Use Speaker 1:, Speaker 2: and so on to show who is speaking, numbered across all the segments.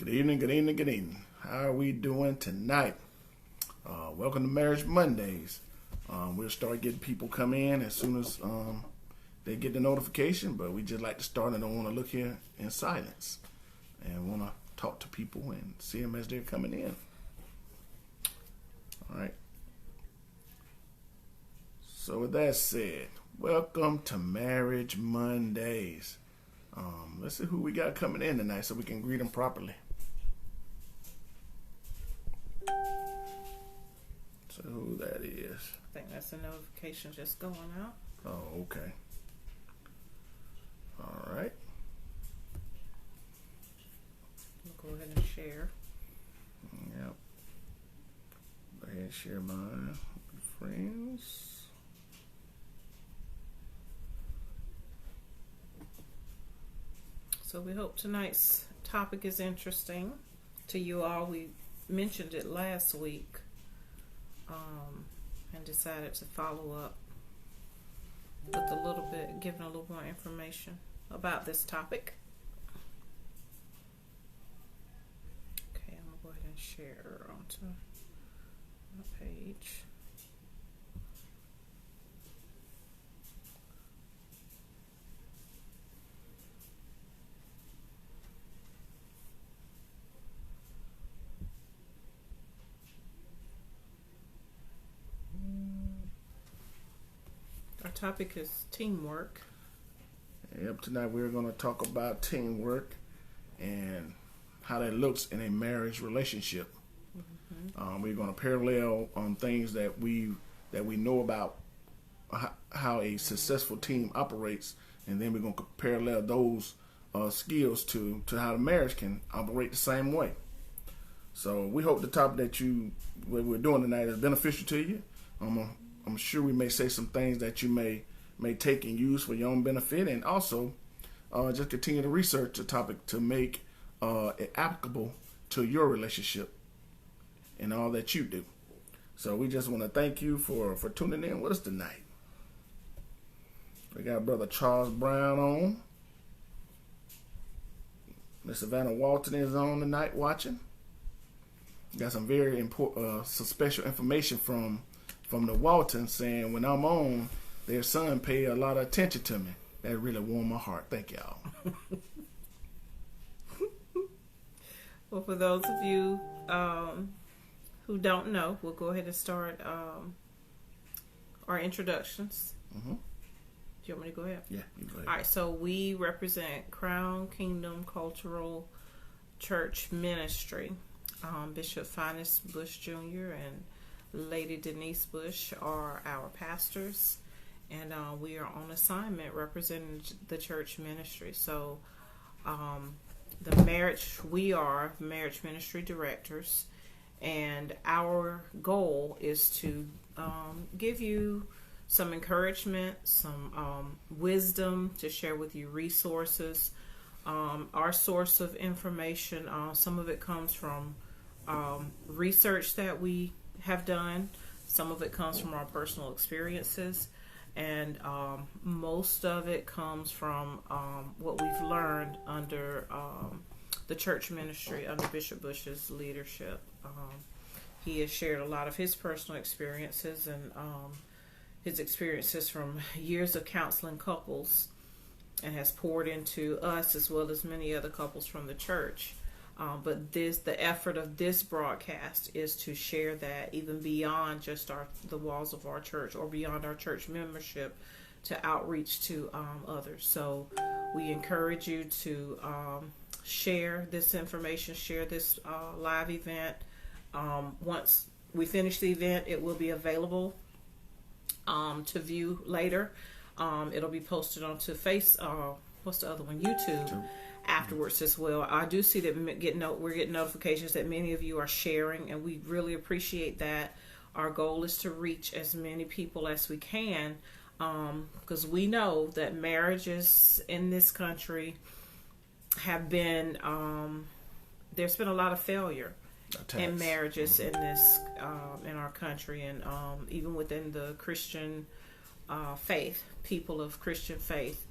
Speaker 1: Good evening, good evening, good evening. How are we doing tonight? Welcome to Marriage Mondays. We'll start getting people come in as soon as they get the notification, but we just like to start and don't want to look here in silence and want to talk to people and see them as they're coming in. All right. So with that said, welcome to Marriage Mondays. Let's see who we got coming in tonight so we can greet them properly. So who that is?
Speaker 2: I think that's a notification just going out.
Speaker 1: Oh, okay. All right.
Speaker 2: We'll go ahead and share.
Speaker 1: Yep. Go ahead and share my friends.
Speaker 2: So we hope tonight's topic is interesting to you all. We mentioned it last week and decided to follow up with giving a little more information about this topic. Okay, I'm going to go ahead and share onto my page. Our topic is teamwork.
Speaker 1: Yep, tonight we're going to talk about teamwork and how that looks in a marriage relationship. Mm-hmm. We're going to parallel on things that we know about how a successful team operates, and then we're going to parallel those skills to how the marriage can operate the same way. So we hope the topic what we're doing tonight is beneficial to you. I'm sure we may say some things that you may take and use for your own benefit, and also just continue to research the topic to make it applicable to your relationship and all that you do. So we just want to thank you for tuning in with us tonight. We got Brother Charles Brown on. Miss Savannah Walton is on tonight watching. Got some very important, some special information from the Walton saying when I'm on, their son paid a lot of attention to me. That really warmed my heart. Thank y'all.
Speaker 2: Well, for those of you who don't know, we'll go ahead and start our introductions. Mm-hmm. Do you want me to go ahead?
Speaker 1: Yeah, you go ahead.
Speaker 2: All right, so we represent Crown Kingdom Cultural Church Ministry. Bishop Finace Bush Jr. and Lady Denise Bush are our pastors, and we are on assignment representing the church ministry. So we are marriage ministry directors, and our goal is to give you some encouragement, some wisdom, to share with you resources. Our source of information, some of it comes from research that we have done. Some of it comes from our personal experiences, and most of it comes from what we've learned under the church ministry under Bishop Bush's leadership. He has shared a lot of his personal experiences and his experiences from years of counseling couples, and has poured into us as well as many other couples from the church. But the effort of this broadcast is to share that even beyond just the walls of our church or beyond our church membership, to outreach to others. So we encourage you to share this information, share this live event. Once we finish the event, it will be available to view later. It'll be posted onto what's the other one? YouTube. Afterwards as well. I do see that we're getting notifications that many of you are sharing, and we really appreciate that. Our goal is to reach as many people as we can, because we know that marriages in this country have been there's been a lot of failure in marriages in this in our country, and even within the Christian faith, people of Christian faith.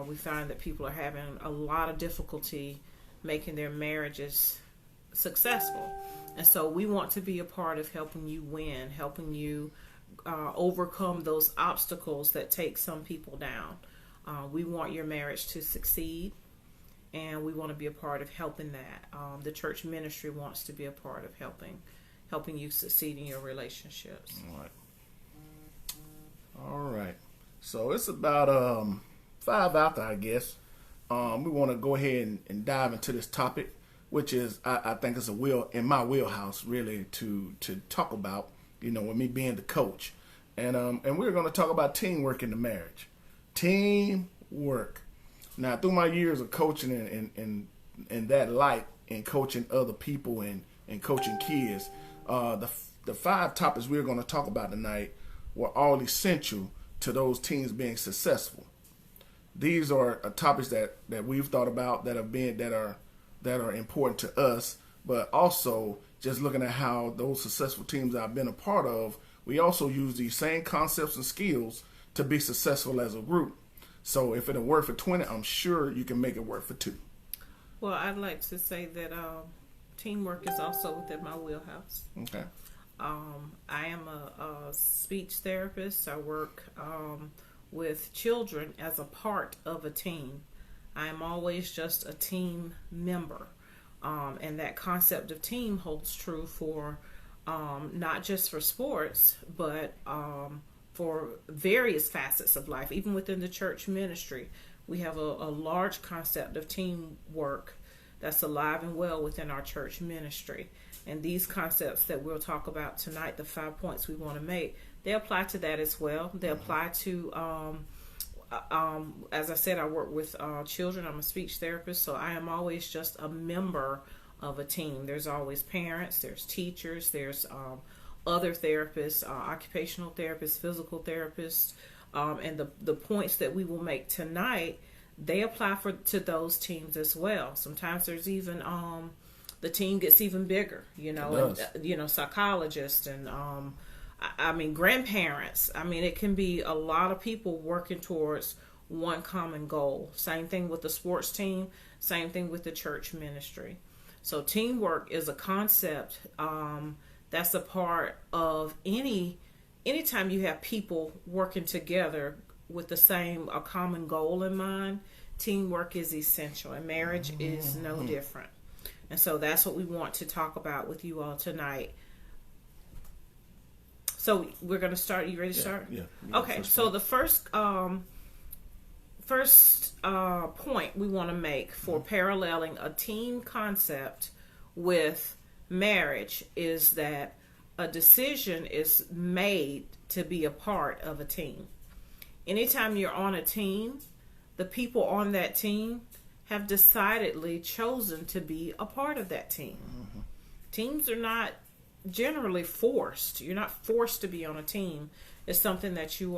Speaker 2: We find that people are having a lot of difficulty making their marriages successful. And so we want to be a part of helping you win, helping you overcome those obstacles that take some people down. We want your marriage to succeed, and we want to be a part of helping that. The church ministry wants to be a part of helping you succeed in your relationships.
Speaker 1: All right. So it's about 5 after, I guess. We want to go ahead and dive into this topic, which is I think it's in my wheelhouse really to talk about. With me being the coach, and we're going to talk about teamwork in the marriage. Teamwork. Now, through my years of coaching and that light and coaching other people and coaching kids, the 5 topics we're going to talk about tonight were all essential to those teams being successful. These are topics that we've thought about that are important to us, but also just looking at how those successful teams I've been a part of, we also use these same concepts and skills to be successful as a group. So if it'll work for 20, I'm sure you can make it work for 2.
Speaker 2: Well, I'd like to say that teamwork is also within my wheelhouse.
Speaker 1: Okay.
Speaker 2: I am a speech therapist. I work with children as a part of a team. I am always just a team member. And that concept of team holds true for not just for sports, but for various facets of life. Even within the church ministry, we have a large concept of teamwork that's alive and well within our church ministry. And these concepts that we'll talk about tonight, the 5 points we want to make, they apply to that as well. They apply to, as I said, I work with children. I'm a speech therapist, so I am always just a member of a team. There's always parents, there's teachers, there's other therapists, occupational therapists, physical therapists, and the points that we will make tonight, they apply to those teams as well. Sometimes there's even the team gets even bigger, and psychologists and grandparents. It can be a lot of people working towards one common goal. Same thing with the sports team, same thing with the church ministry. So teamwork is a concept that's a part of anytime you have people working together with a common goal in mind. Teamwork is essential, and marriage is no different. And so that's what we want to talk about with you all tonight. So we're going to start. You ready to start?
Speaker 1: Yeah.
Speaker 2: Okay. So the first point we want to make for paralleling a team concept with marriage is that a decision is made to be a part of a team. Anytime you're on a team, the people on that team have decidedly chosen to be a part of that team. Teams are not generally forced. You're not forced to be on a team. It's something that you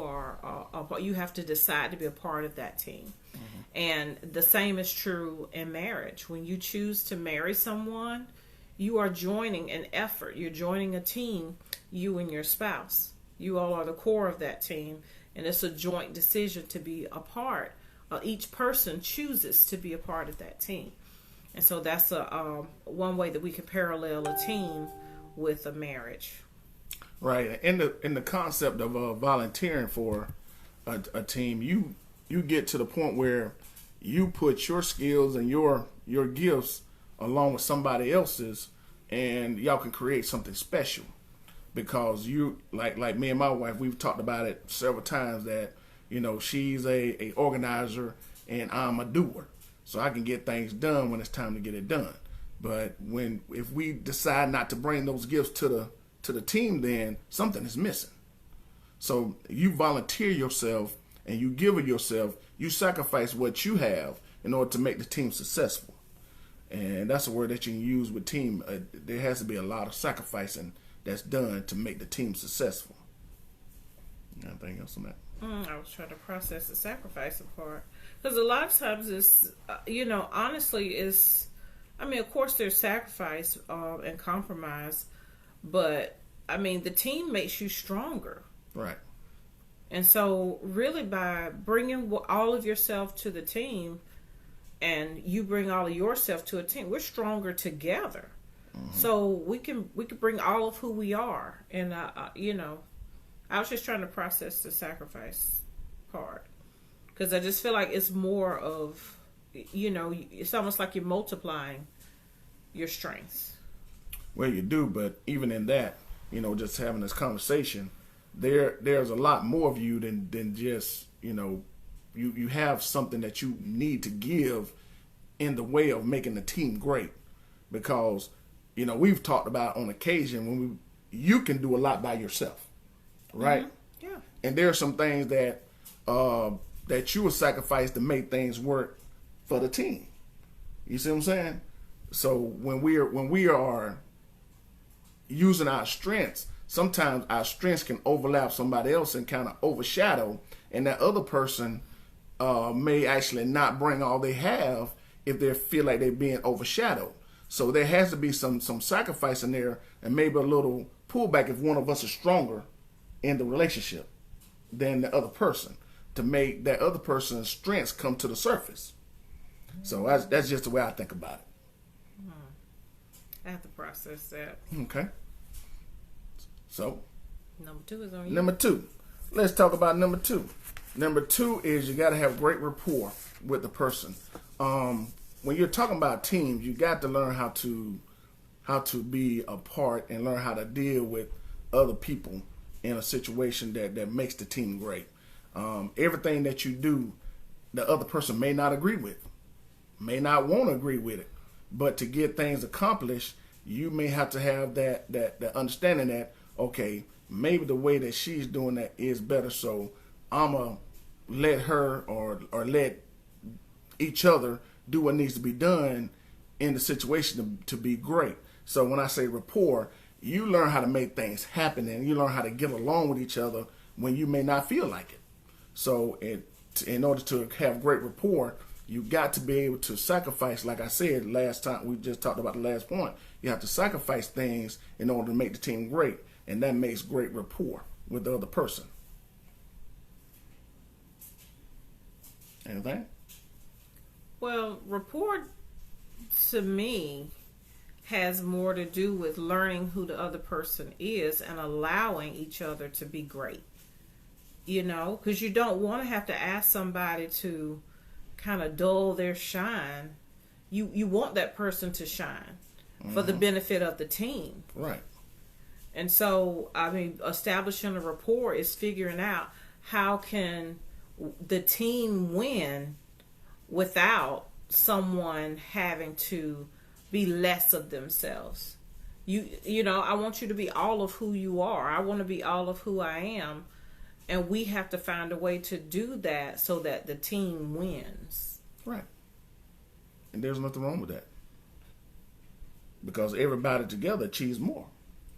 Speaker 2: have to decide to be a part of that team. And the same is true in marriage. When you choose to marry someone, you are joining an effort. You're joining a team, you and your spouse. You all are the core of that team, and it's a joint decision to be a part. Each person chooses to be a part of that team. And so that's one way that we can parallel a team with a marriage.
Speaker 1: Right. In the concept of volunteering for a team, you get to the point where you put your skills and your gifts along with somebody else's, and y'all can create something special. Because you like me and my wife, we've talked about it several times that she's a organizer and I'm a doer, so I can get things done when it's time to get it done. But if we decide not to bring those gifts to the team, then something is missing. So you volunteer yourself and you give of yourself. You sacrifice what you have in order to make the team successful. And that's a word that you can use with team. There has to be a lot of sacrificing that's done to make the team successful. Anything else on that?
Speaker 2: I was trying to process the sacrifice part. Because a lot of times it's, honestly, it's, of course there's sacrifice and compromise, but, the team makes you stronger.
Speaker 1: Right.
Speaker 2: And so really by bringing all of yourself to the team and you bring all of yourself to a team, we're stronger together. So we can bring all of who we are. And I was just trying to process the sacrifice part, because I just feel like it's more of, it's almost like you're multiplying your strengths.
Speaker 1: Well, you do, but even in that, just having this conversation, there's a lot more of you than just, you have something that you need to give in the way of making the team great. Because, we've talked about on occasion when you can do a lot by yourself, right?
Speaker 2: Mm-hmm. Yeah. And
Speaker 1: there are some things that that you will sacrifice to make things work for the team. You see what I'm saying? So when we are using our strengths, sometimes our strengths can overlap somebody else and kind of overshadow, and that other person may actually not bring all they have if they feel like they're being overshadowed. So there has to be some sacrifice in there, and maybe a little pullback if one of us is stronger in the relationship than the other person, to make that other person's strengths come to the surface. So that's just the way I think about it.
Speaker 2: I have to process that.
Speaker 1: Okay. So
Speaker 2: number 2 is on you.
Speaker 1: Number 2. Let's talk about number 2. Number 2 is you got to have great rapport with the person. When you're talking about teams, you got to learn how to be a part and learn how to deal with other people in a situation that makes the team great. Everything that you do, the other person may not agree with, may not want to agree with it, but to get things accomplished, you may have to have that understanding that, okay, maybe the way that she's doing that is better, so I'm going to let her or let each other do what needs to be done in the situation to be great. So when I say rapport, you learn how to make things happen, and you learn how to get along with each other when you may not feel like it. So in order to have great rapport, you got to be able to sacrifice, like I said last time, we just talked about the last point. You have to sacrifice things in order to make the team great, and that makes great rapport with the other person. Anything?
Speaker 2: Well, rapport to me has more to do with learning who the other person is and allowing each other to be great. Because you don't want to have to ask somebody to kind of dull their shine. You want that person to shine for the benefit of the team.
Speaker 1: Right.
Speaker 2: And so, establishing a rapport is figuring out how can the team win without someone having to be less of themselves. I want you to be all of who you are. I want to be all of who I am. And we have to find a way to do that so that the team wins.
Speaker 1: Right. And there's nothing wrong with that. Because everybody together achieves more.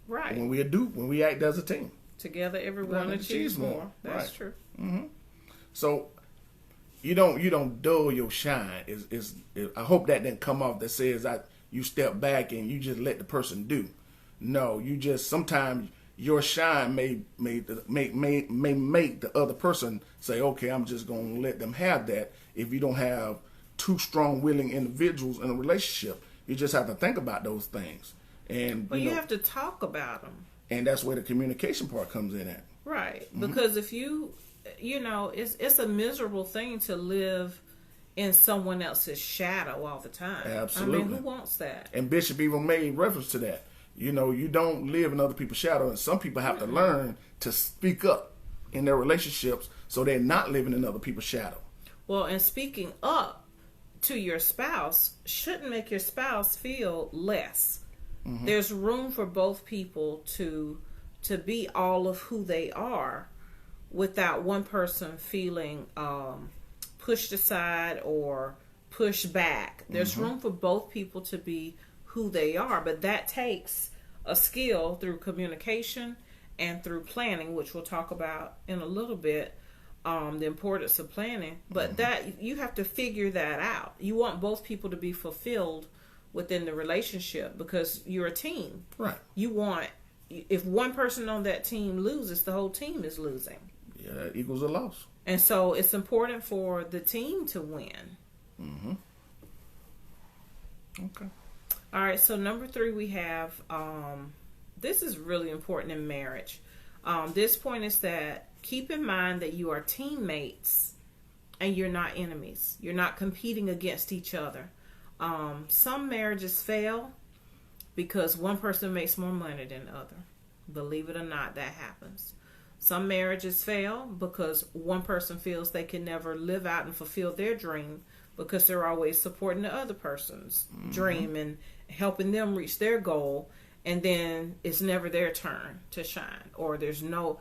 Speaker 2: Right.
Speaker 1: When we act as a team.
Speaker 2: Together everyone achieves more. That's true.
Speaker 1: Mm-hmm. So you don't dull your shine. I hope that didn't come off that says you step back and you just let the person do. No, you just sometimes your shine may make the other person say, okay, I'm just gonna let them have that. If you don't have two strong, willing individuals in a relationship, you just have to think about those things. And
Speaker 2: you have to talk about them.
Speaker 1: And that's where the communication part comes in at.
Speaker 2: Right, because if it's a miserable thing to live in someone else's shadow all the time.
Speaker 1: Absolutely.
Speaker 2: Who wants that?
Speaker 1: And Bishop even made reference to that. You don't live in other people's shadow, and some people have to learn to speak up in their relationships so they're not living in other people's shadow.
Speaker 2: Well, and speaking up to your spouse shouldn't make your spouse feel less. Mm-hmm. There's room for both people to be all of who they are without one person feeling pushed aside or pushed back. There's room for both people to be who they are, but that takes a skill through communication and through planning, which we'll talk about in a little bit, the importance of planning. But that you have to figure that out. You want both people to be fulfilled within the relationship because you're a team.
Speaker 1: Right.
Speaker 2: You want, if one person on that team loses, the whole team is losing.
Speaker 1: Yeah, that equals a loss.
Speaker 2: And so it's important for the team to win.
Speaker 1: Mm-hmm. Okay.
Speaker 2: All right, so number 3 we have, this is really important in marriage. This point is that keep in mind that you are teammates and you're not enemies. You're not competing against each other. Some marriages fail because one person makes more money than the other. Believe it or not, that happens. Some marriages fail because one person feels they can never live out and fulfill their dream because they're always supporting the other person's dream and helping them reach their goal, and then it's never their turn to shine, or there's no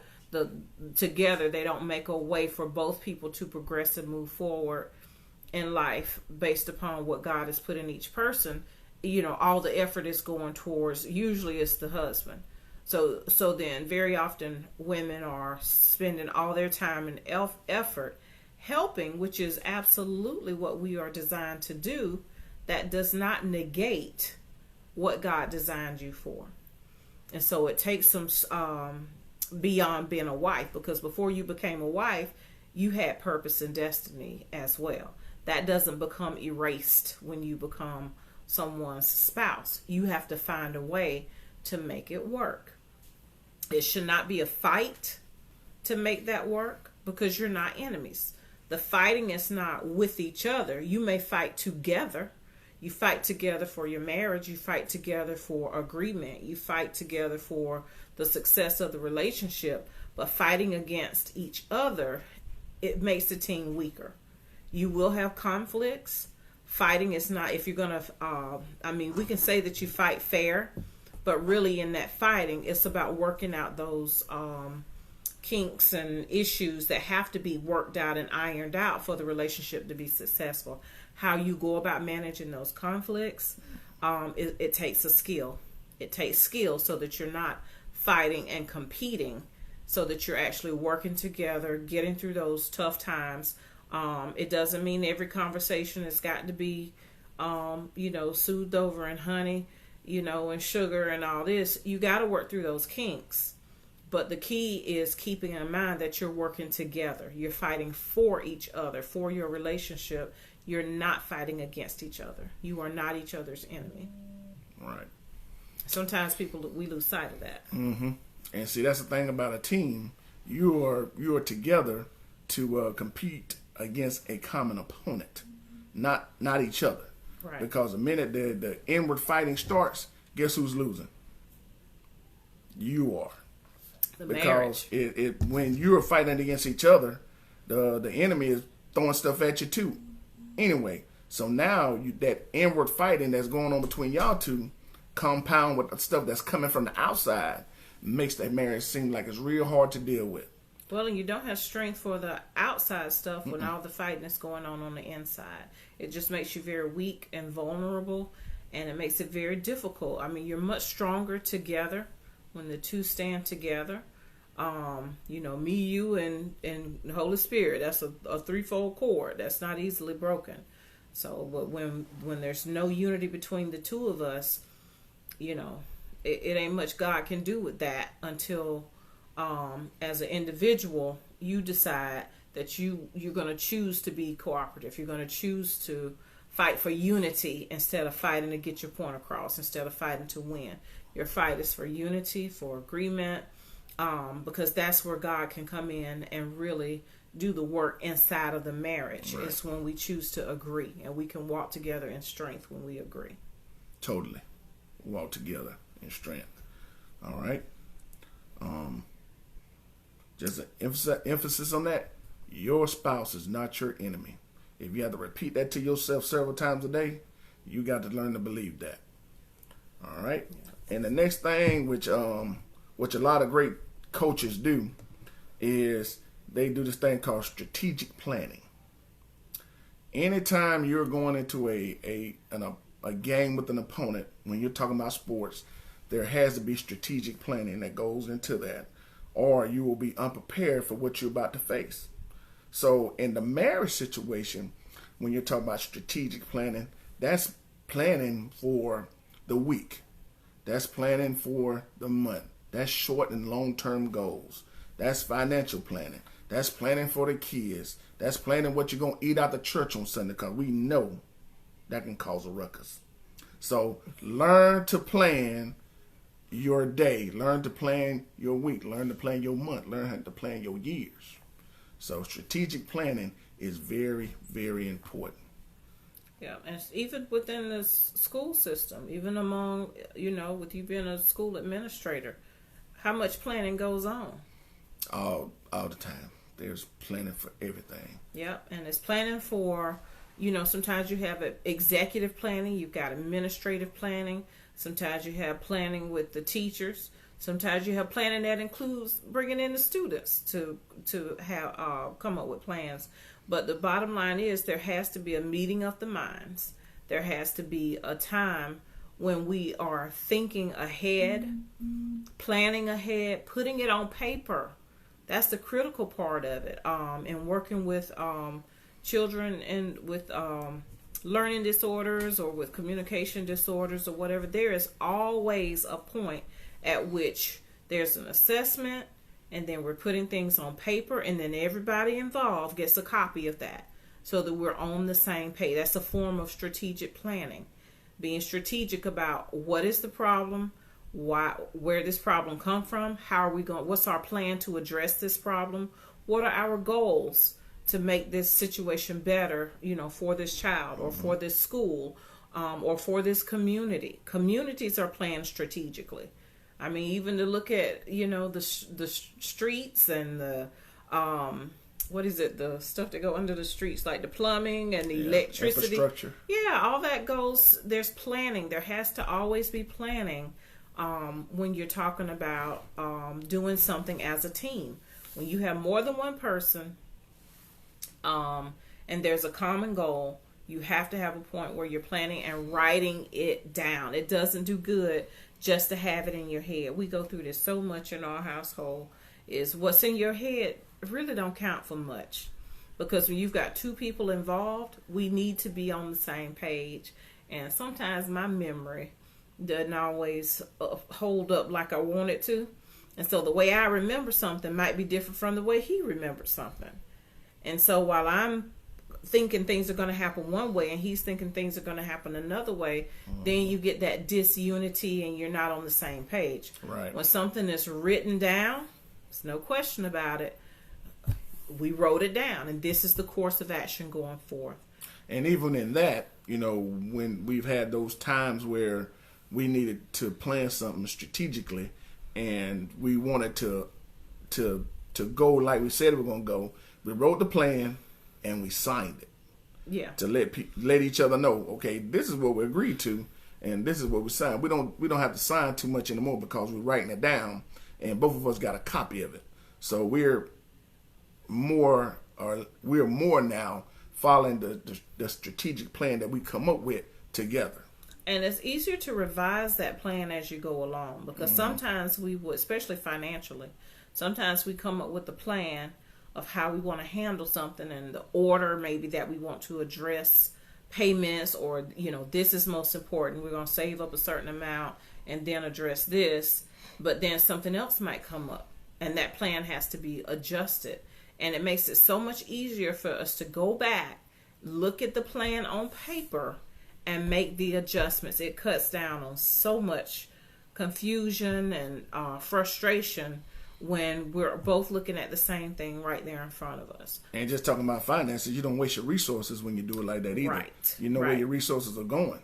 Speaker 2: together they don't make a way for both people to progress and move forward in life based upon what God has put in each person. All the effort is going towards, usually it's the husband. So then very often women are spending all their time and effort helping, which is absolutely what we are designed to do. That does not negate what God designed you for. And so it takes some beyond being a wife, because before you became a wife, you had purpose and destiny as well. That doesn't become erased when you become someone's spouse. You have to find a way to make it work. It should not be a fight to make that work, because you're not enemies. The fighting is not with each other. You may fight together. You fight together for your marriage. You fight together for agreement. You fight together for the success of the relationship. But fighting against each other, it makes the team weaker. You will have conflicts. Fighting is not, if you're going to, we can say that you fight fair, but really in that fighting, it's about working out those kinks and issues that have to be worked out and ironed out for the relationship to be successful. How you go about managing those conflicts, it takes a skill. It takes skill so that you're not fighting and competing, so that you're actually working together, getting through those tough times. It doesn't mean every conversation has got to be, soothed over and honey, and sugar and all this. You got to work through those kinks. But the key is keeping in mind that you're working together. You're fighting for each other, for your relationship. You're not fighting against each other. You are not each other's enemy.
Speaker 1: Right.
Speaker 2: Sometimes we lose sight of that.
Speaker 1: Mm-hmm. And see, that's the thing about a team. You are together to compete against a common opponent, not each other.
Speaker 2: Right.
Speaker 1: Because the minute the inward fighting starts, guess who's losing? You are. Because when you're fighting against each other, the enemy is throwing stuff at you too. Anyway, so now that inward fighting that's going on between y'all two, compound with the stuff that's coming from the outside, makes that marriage seem like it's real hard to deal with.
Speaker 2: Well, and you don't have strength for the outside stuff when all the fighting is going on the inside. It just makes you very weak and vulnerable, and it makes it very difficult. You're much stronger together when the two stand together. Me, you, and the Holy Spirit. That's a threefold cord. That's not easily broken. So, but when there's no unity between the two of us, it ain't much God can do with that until, as an individual, you decide that you're going to choose to be cooperative. You're going to choose to fight for unity instead of fighting to get your point across, instead of fighting to win. Your fight is for unity, for agreement, because that's where God can come in and really do the work inside of the marriage. Right. It's when we choose to agree, and we can walk together in strength when we agree.
Speaker 1: Totally. Walk together in strength. All right. Just an emphasis on that. Your spouse is not your enemy. If you have to repeat that to yourself several times a day, you got to learn to believe that. All right. Yeah. And the next thing, which a lot of great coaches do, is they do this thing called strategic planning. Anytime you're going into a game with an opponent, when you're talking about sports, there has to be strategic planning that goes into that, or you will be unprepared for what you're about to face. So in the marriage situation, when you're talking about strategic planning, that's planning for the week. That's planning for the month. That's short and long-term goals. That's financial planning. That's planning for the kids. That's planning what you're going to eat out the church on Sunday, because we know that can cause a ruckus. So learn to plan your day, learn to plan your week, learn to plan your month, learn how to plan your years. So strategic planning is very, very important.
Speaker 2: Yeah, and even within the school system, even among, with you being a school administrator, how much planning goes on?
Speaker 1: All the time. There's planning for everything.
Speaker 2: Yep, and it's planning for, sometimes you have executive planning, you've got administrative planning, sometimes you have planning with the teachers, sometimes you have planning that includes bringing in the students to have come up with plans. But the bottom line is there has to be a meeting of the minds. There has to be a time when we are thinking ahead, planning ahead, putting it on paper. That's the critical part of it. And working with children and with learning disorders or with communication disorders or whatever, there is always a point at which there's an assessment, and then we're putting things on paper, and then everybody involved gets a copy of that so that we're on the same page. That's a form of strategic planning. Being strategic about what is the problem, where this problem come from, what's our plan to address this problem, what are our goals to make this situation better, for this child or for this school, or for this community. Communities are planned strategically. I mean, even to look at, the streets and the, the stuff that go under the streets, like the plumbing and the electricity.
Speaker 1: Infrastructure.
Speaker 2: Yeah, all that goes, there's planning. There has to always be planning when you're talking about doing something as a team. When you have more than one person and there's a common goal, you have to have a point where you're planning and writing it down. It doesn't do good just to have it in your head. We go through this so much in our household, is what's in your head really don't count for much. Because when you've got two people involved, we need to be on the same page. And sometimes my memory doesn't always hold up like I want it to. And so the way I remember something might be different from the way he remembered something. And so while I'm thinking things are going to happen one way and he's thinking things are going to happen another way, then you get that disunity and you're not on the same page.
Speaker 1: Right.
Speaker 2: When something is written down, there's no question about it. We wrote it down, and this is the course of action going forth.
Speaker 1: And even in that, when we've had those times where we needed to plan something strategically and we wanted to go like we said we were going to go, we wrote the plan and we signed it.
Speaker 2: Yeah.
Speaker 1: To let each other know, okay, this is what we agreed to, and this is what we signed. We don't have to sign too much anymore because we're writing it down, and both of us got a copy of it. So we're more now following the strategic plan that we come up with together.
Speaker 2: And it's easier to revise that plan as you go along, because sometimes we would, especially financially, sometimes we come up with a plan of how we want to handle something and the order maybe that we want to address payments, or, this is most important. We're going to save up a certain amount and then address this. But then something else might come up and that plan has to be adjusted. And it makes it so much easier for us to go back, look at the plan on paper, and make the adjustments. It cuts down on so much confusion and frustration when we're both looking at the same thing right there in front of us.
Speaker 1: And just talking about finances, you don't waste your resources when you do it like that either.
Speaker 2: Right.
Speaker 1: You know where your resources are going.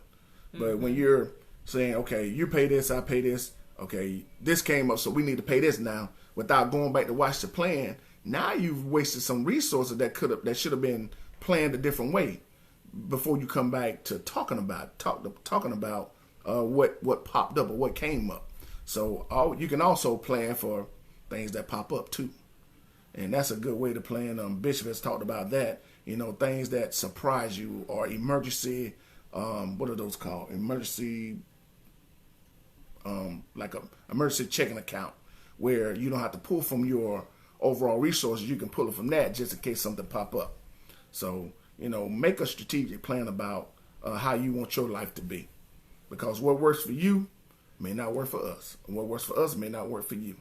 Speaker 1: But when you're saying, okay, you pay this, I pay this, okay, this came up, so we need to pay this now, without going back to watch the plan, now you've wasted some resources that should have been planned a different way before you come back to talking about what popped up or what came up. So you can also plan for things that pop up too, and that's a good way to plan. Bishop has talked about that. Things that surprise you, or emergency. What are those called? Emergency, like a emergency checking account, where you don't have to pull from your overall resources. You can pull it from that just in case something pop up. So make a strategic plan about how you want your life to be, because what works for you may not work for us, and what works for us may not work for you.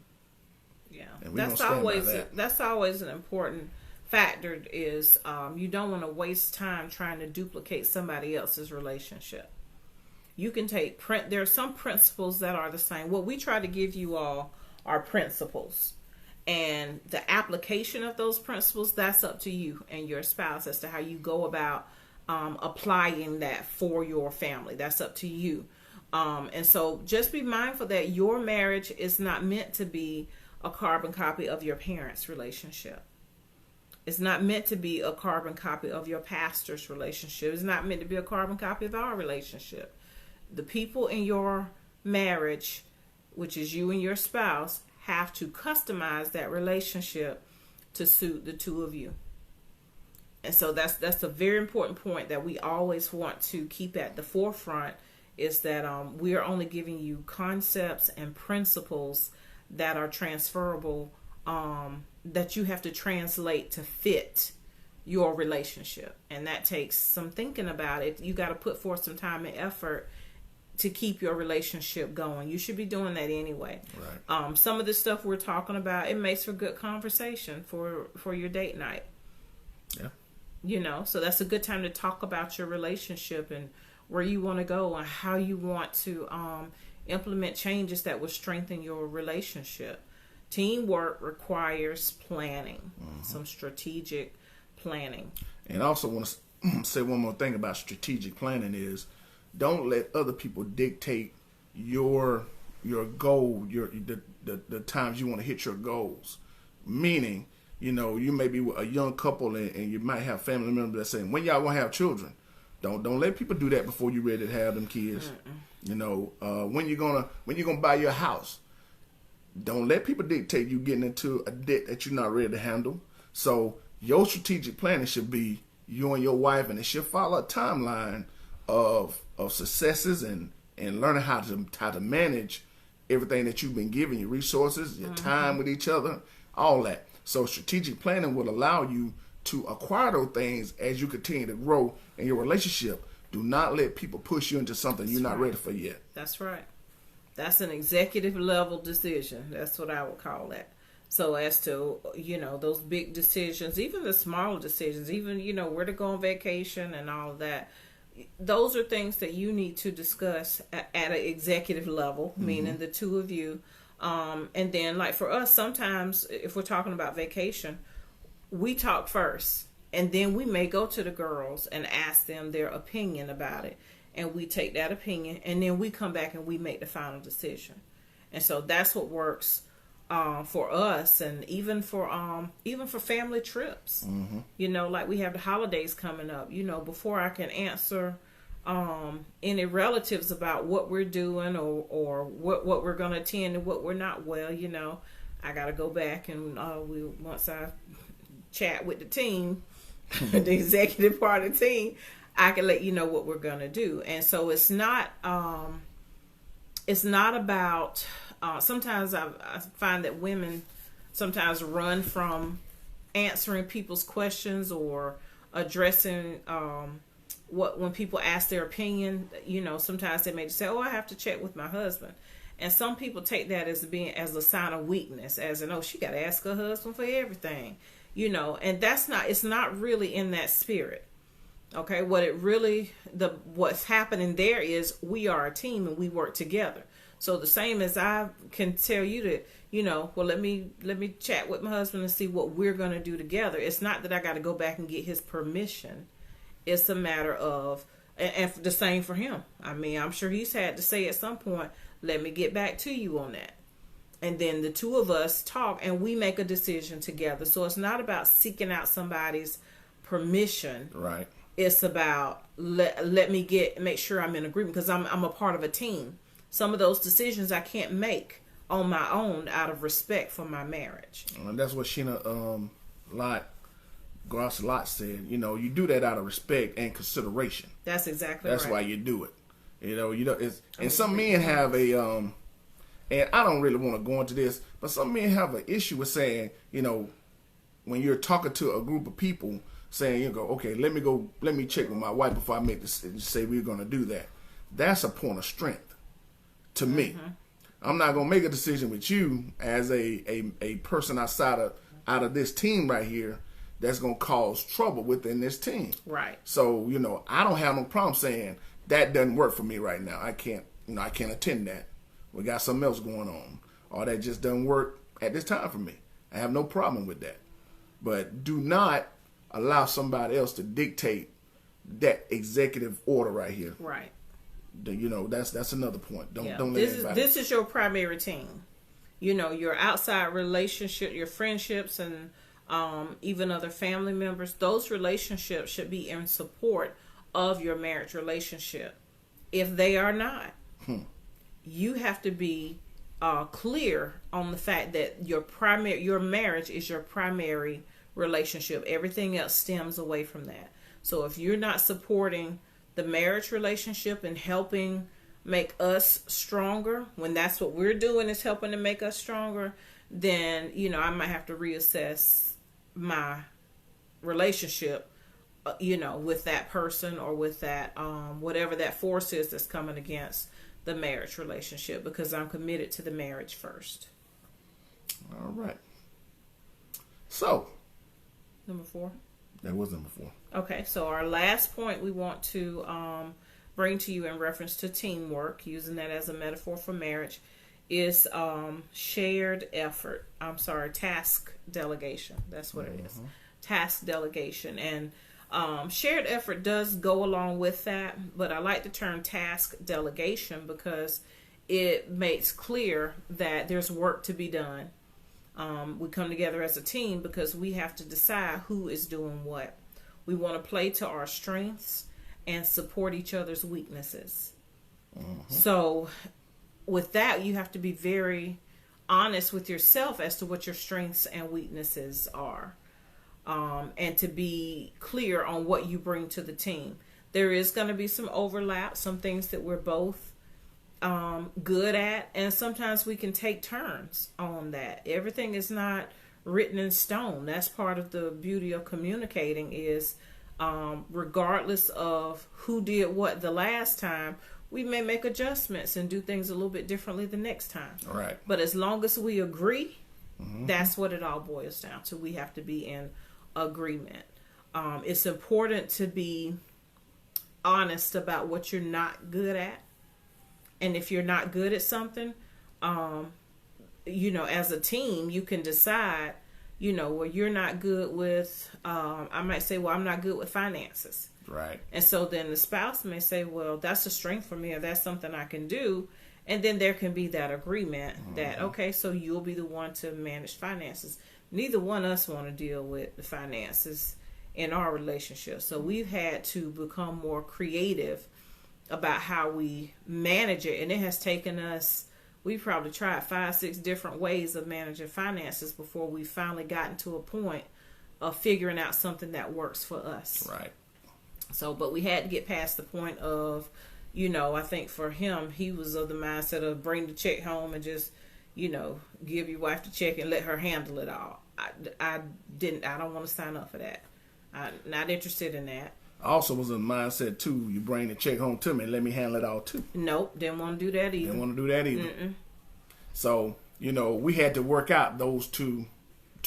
Speaker 2: Yeah,
Speaker 1: that's
Speaker 2: always an important factor. Is you don't want to waste time trying to duplicate somebody else's relationship. You can take there are some principles that are the same. What we try to give you all are principles. And the application of those principles, that's up to you and your spouse as to how you go about applying that for your family. That's up to you. And so just be mindful that your marriage is not meant to be a carbon copy of your parents' relationship. It's not meant to be a carbon copy of your pastor's relationship. It's not meant to be a carbon copy of our relationship. The people in your marriage, which is you and your spouse, have to customize that relationship to suit the two of you. And so that's a very important point that we always want to keep at the forefront, is that we are only giving you concepts and principles that are transferable, that you have to translate to fit your relationship. And that takes some thinking about it. You got to put forth some time and effort to keep your relationship going. You should be doing that anyway.
Speaker 1: Right.
Speaker 2: Some of the stuff we're talking about, it makes for good conversation for your date night.
Speaker 1: Yeah.
Speaker 2: You know, so that's a good time to talk about your relationship and where you want to go and how you want to implement changes that will strengthen your relationship. Teamwork requires planning, some strategic planning. And
Speaker 1: I also want to say one more thing about strategic planning is, don't let other people dictate your goal, the times you want to hit your goals. Meaning, you know, you may be a young couple and you might have family members that saying, when y'all want to have children? Don't let people do that before you're ready to have them kids. You know, when you're gonna buy your house, don't let people dictate you getting into a debt that you're not ready to handle. So your strategic planning should be you and your wife, and it should follow a timeline of successes and learning how to manage everything that you've been given, your resources, your time with each other, all that. So strategic planning will allow you to acquire those things as you continue to grow in your relationship. Do not let people push you into something you're not ready for yet.
Speaker 2: That's right. That's an executive level decision. That's what I would call that. So as to, you know, those big decisions, even the smaller decisions, even, you know, where to go on vacation and all of that, those are things that you need to discuss at an executive level, meaning the two of you. And then, like for us, sometimes if we're talking about vacation, we talk first, and then we may go to the girls and ask them their opinion about it, and we take that opinion, and then we come back and we make the final decision. And so that's what works for us, and even for family trips. You know, like we have the holidays coming up. You know, before I can answer any relatives about what we're doing or what we're going to attend and what we're not, well, you know, I got to go back and once I chat with the team, the executive part of the team, I can let you know what we're going to do. And so it's not about, sometimes I find that women sometimes run from answering people's questions or addressing when people ask their opinion. You know, sometimes they may just say, "Oh, I have to check with my husband," and some people take that as a sign of weakness, as in, "Oh, she got to ask her husband for everything," you know, and it's not really in that spirit. Okay, what's happening there is we are a team and we work together. So the same as I can tell you to, you know, well, let me chat with my husband and see what we're going to do together. It's not that I got to go back and get his permission. It's a matter of, and the same for him. I mean, I'm sure he's had to say at some point, let me get back to you on that. And then the two of us talk and we make a decision together. So it's not about seeking out somebody's permission.
Speaker 1: Right.
Speaker 2: It's about let me make sure I'm in agreement, because I'm a part of a team. Some of those decisions I can't make on my own out of respect for my marriage.
Speaker 1: And that's what Sheena Gross said. You know, you do that out of respect and consideration.
Speaker 2: That's exactly
Speaker 1: That's
Speaker 2: right.
Speaker 1: why you do it. You know, and some men have and I don't really want to go into this, but some men have an issue with saying, you know, when you're talking to a group of people, saying, you go, okay, let me check with my wife before I make this, say we're going to do that. That's a point of strength to me. I'm not going to make a decision with you as a person out of this team right here that's going to cause trouble within this team.
Speaker 2: Right.
Speaker 1: So, you know, I don't have no problem saying, that doesn't work for me right now. I can't attend that. We got something else going on. Or that just doesn't work at this time for me. I have no problem with that. But do not allow somebody else to dictate that executive order right here.
Speaker 2: Right.
Speaker 1: That's another point. Don't let anybody.
Speaker 2: This is your primary team. Your outside relationship, your friendships, and even other family members. Those relationships should be in support of your marriage relationship. If they are not, you have to be clear on the fact that your marriage is your primary relationship. Everything else stems away from that. So if you're not supporting the marriage relationship and helping make us stronger, when that's what we're doing is helping to make us stronger, then I might have to reassess my relationship with that person, or with that whatever that force is that's coming against the marriage relationship, because I'm committed to the marriage first.
Speaker 1: All right. So,
Speaker 2: number 4.
Speaker 1: That was number 4.
Speaker 2: Okay, so our last point we want to bring to you in reference to teamwork, using that as a metaphor for marriage, is shared effort. Task delegation. That's what it is. Task delegation. And shared effort does go along with that, but I like the term task delegation because it makes clear that there's work to be done. We come together as a team because we have to decide who is doing what. We want to play to our strengths and support each other's weaknesses. So with that, you have to be very honest with yourself as to what your strengths and weaknesses are. And to be clear on what you bring to the team. There is going to be some overlap, some things that we're both good at, and sometimes we can take turns on that. Everything is not written in stone. That's part of the beauty of communicating is regardless of who did what the last time, we may make adjustments and do things a little bit differently the next time.
Speaker 1: All right.
Speaker 2: But as long as we agree, that's what it all boils down to. We have to be in agreement. It's important to be honest about what you're not good at. And if you're not good at something, as a team, you can decide, well, you're not good with, I might say, well, I'm not good with finances.
Speaker 1: Right.
Speaker 2: And so then the spouse may say, well, that's a strength for me, or that's something I can do. And then there can be that agreement that, okay, so you'll be the one to manage finances. Neither one of us want to deal with the finances in our relationship. So we've had to become more creative about how we manage it. And it has taken us, we've probably tried 5-6 different ways of managing finances before we finally gotten to a point of figuring out something that works for us.
Speaker 1: Right.
Speaker 2: So, but we had to get past the point of, I think for him, he was of the mindset of bring the check home and just, give your wife the check and let her handle it all. I don't want to sign up for that. I'm not interested in that.
Speaker 1: I also was in the mindset too, you bring the check home to me and let me handle it all too.
Speaker 2: Nope, didn't want to do that either.
Speaker 1: Didn't want to do that either. So, we had to work out those two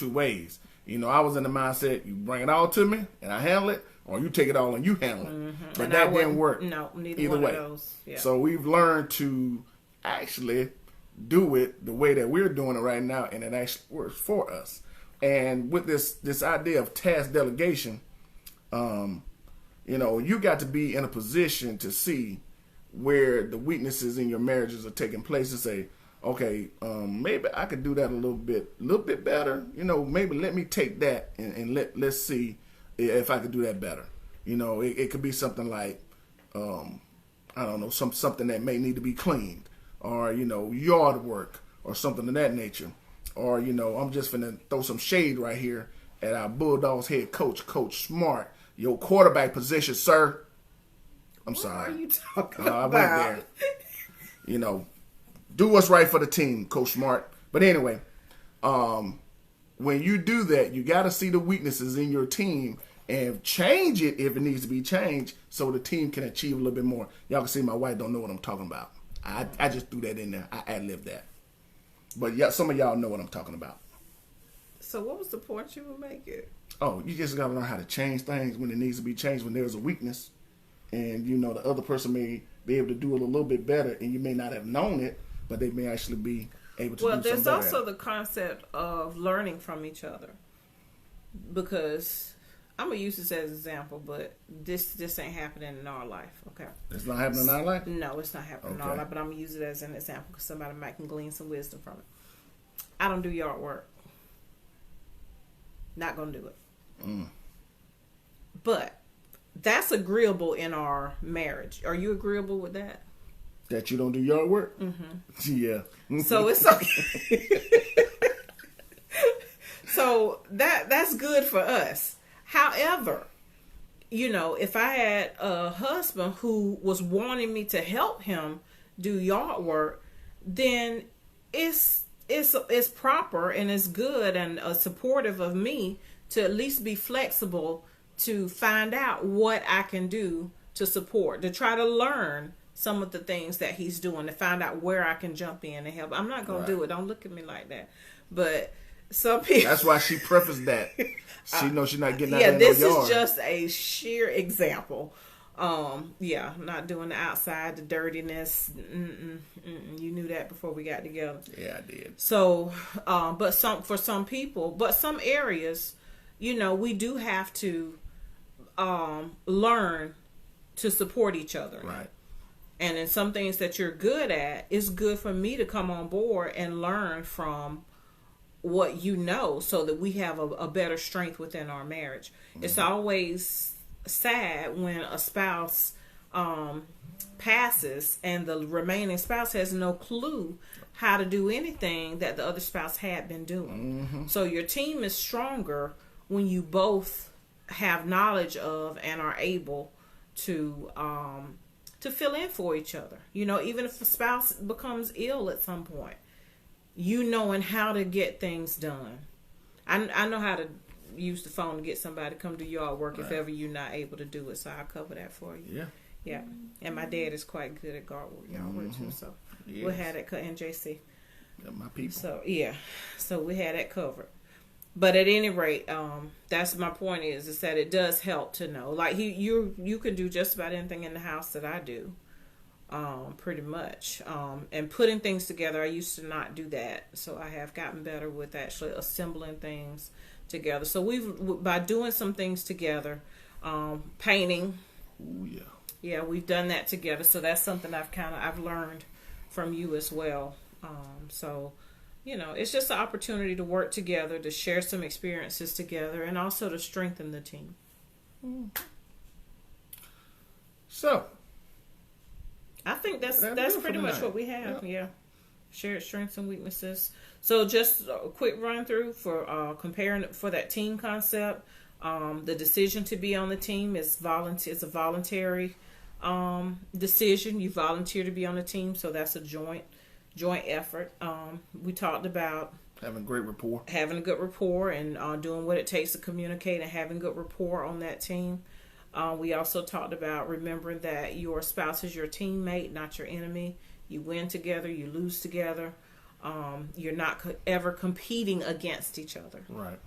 Speaker 1: ways. I was in the mindset, you bring it all to me and I handle it, or you take it all and you handle it. But
Speaker 2: And
Speaker 1: that didn't work.
Speaker 2: No, neither
Speaker 1: either
Speaker 2: one
Speaker 1: way.
Speaker 2: of those. Yeah.
Speaker 1: So we've learned to actually do it the way that we're doing it right now, and it actually works for us. And with this idea of task delegation, you got to be in a position to see where the weaknesses in your marriages are taking place and say, okay, maybe I could do that a little bit better. Maybe let me take that and let's see if I could do that better. It could be something like, I don't know, something that may need to be cleaned, or, yard work or something of that nature. Or, I'm just finna throw some shade right here at our Bulldogs head coach, Coach Smart. Your quarterback position, sir. I'm sorry.
Speaker 2: What are you talking
Speaker 1: I
Speaker 2: about?
Speaker 1: went there. Do what's right for the team, Coach Smart. But anyway, when you do that, you got to see the weaknesses in your team and change it if it needs to be changed so the team can achieve a little bit more. Y'all can see my wife don't know what I'm talking about. I just threw that in there. I ad-libbed that. But yeah, some of y'all know what I'm talking about.
Speaker 2: So what was the point you were making?
Speaker 1: Oh, you just got to learn how to change things when it needs to be changed, when there's a weakness. and the other person may be able to do it a little bit better, and you may not have known it, but they may actually be able to do something better.
Speaker 2: Well, there's also the concept of learning from each other, because I'm gonna use this as an example, but this ain't happening in our life. Okay,
Speaker 1: it's not happening in our life.
Speaker 2: No, it's not happening in our life. But I'm gonna use it as an example because somebody might can glean some wisdom from it. I don't do yard work. Not gonna do it. But that's agreeable in our marriage. Are you agreeable with that?
Speaker 1: That you don't do yard work? Yeah.
Speaker 2: So it's okay. So that's good for us. However, if I had a husband who was wanting me to help him do yard work, then it's proper and it's good and supportive of me to at least be flexible to find out what I can do to support, to try to learn some of the things that he's doing, to find out where I can jump in and help. I'm not going to do it. Don't look at me like that. But some people...
Speaker 1: That's why she prefaced that. She knows she's not getting out there in
Speaker 2: this
Speaker 1: no yard.
Speaker 2: Is just a sheer example. I'm not doing the outside, the dirtiness. You knew that before we got together.
Speaker 1: Yeah, I did.
Speaker 2: So, but for some people, but some areas, we do have to learn to support each other.
Speaker 1: Right.
Speaker 2: And in some things that you're good at, it's good for me to come on board and learn from what so that we have a better strength within our marriage. It's always sad when a spouse passes and the remaining spouse has no clue how to do anything that the other spouse had been doing. So your team is stronger when you both have knowledge of and are able to fill in for each other. Even if a spouse becomes ill at some point, knowing how to get things done. I know how to use the phone to get somebody to come do yard work if ever you're not able to do it. So I'll cover that for you. Yeah. And my dad is quite good at yard work too. So we'll have that in JC.
Speaker 1: My people.
Speaker 2: So so we had that covered. But at any rate, that's my point is that it does help to know. Like you can do just about anything in the house that I do. Pretty much. And putting things together, I used to not do that. So I have gotten better with actually assembling things together. So by doing some things together, painting.
Speaker 1: Ooh, yeah.
Speaker 2: Yeah, we've done that together. So that's something I've learned from you as well. It's just an opportunity to work together, to share some experiences together, and also to strengthen the team.
Speaker 1: So,
Speaker 2: I think that's pretty much what we have. Yeah. Shared strengths and weaknesses. So just a quick run through for comparing for that team concept. The decision to be on the team is a voluntary decision. You volunteer to be on the team, so that's a joint effort. We talked about
Speaker 1: having a good rapport
Speaker 2: and doing what it takes to communicate and having good rapport on that team. We also talked about remembering that your spouse is your teammate, not your enemy. You win together, you lose together. You're not ever competing against each other.
Speaker 1: Right.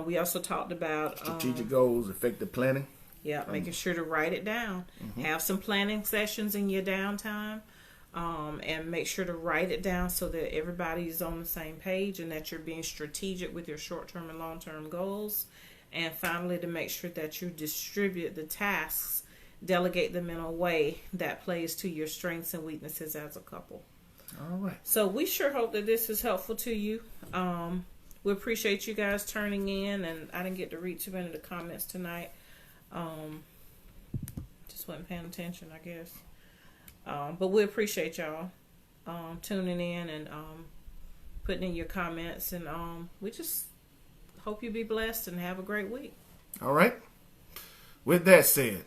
Speaker 2: We also talked about
Speaker 1: strategic goals, effective planning.
Speaker 2: Yeah, making sure to write it down. Have some planning sessions in your downtime. And make sure to write it down so that everybody's on the same page and that you're being strategic with your short-term and long-term goals. And finally, to make sure that you distribute the tasks, delegate them in a way that plays to your strengths and weaknesses as a couple.
Speaker 1: All right.
Speaker 2: So we sure hope that this is helpful to you. We appreciate you guys turning in, and I didn't get to read too many of the comments tonight. Just wasn't paying attention, I guess. But we appreciate y'all tuning in and putting in your comments, and we just hope you be blessed and have a great week.
Speaker 1: All right. With that said,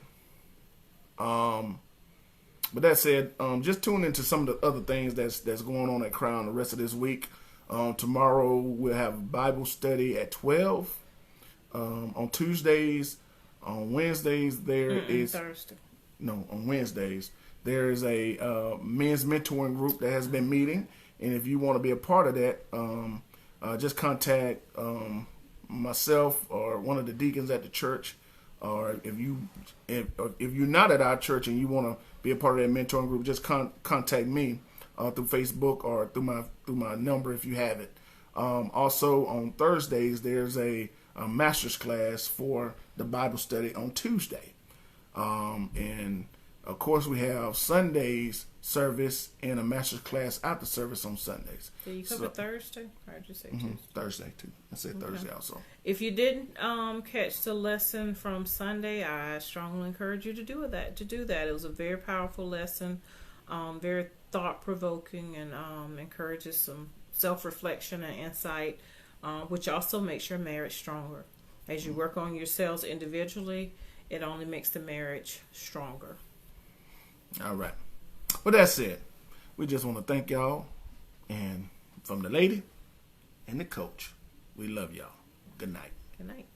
Speaker 1: just tune into some of the other things that's going on at Crown the rest of this week. Tomorrow we'll have Bible study at 12. On Tuesdays, on Wednesdays
Speaker 2: Thursday.
Speaker 1: No, on Wednesdays. There is a men's mentoring group that has been meeting, and if you want to be a part of that, just contact myself or one of the deacons at the church or if you're not at our church and you want to be a part of that mentoring group, just contact me through Facebook or through my number if you have it. Also on Thursdays there's a master's class for the Bible study on Tuesday, and of course we have Sundays service and a master's class after service on Sundays.
Speaker 2: Did you cover Thursday? Or did you say Tuesday?
Speaker 1: Thursday too. I said Thursday also.
Speaker 2: If you didn't catch the lesson from Sunday, I strongly encourage you to do that. It was a very powerful lesson, very thought-provoking, and encourages some self-reflection and insight, which also makes your marriage stronger. As you work on yourselves individually, it only makes the marriage stronger.
Speaker 1: All right. With that said, we just want to thank y'all, and from the lady and the coach, we love y'all. Good night.
Speaker 2: Good night.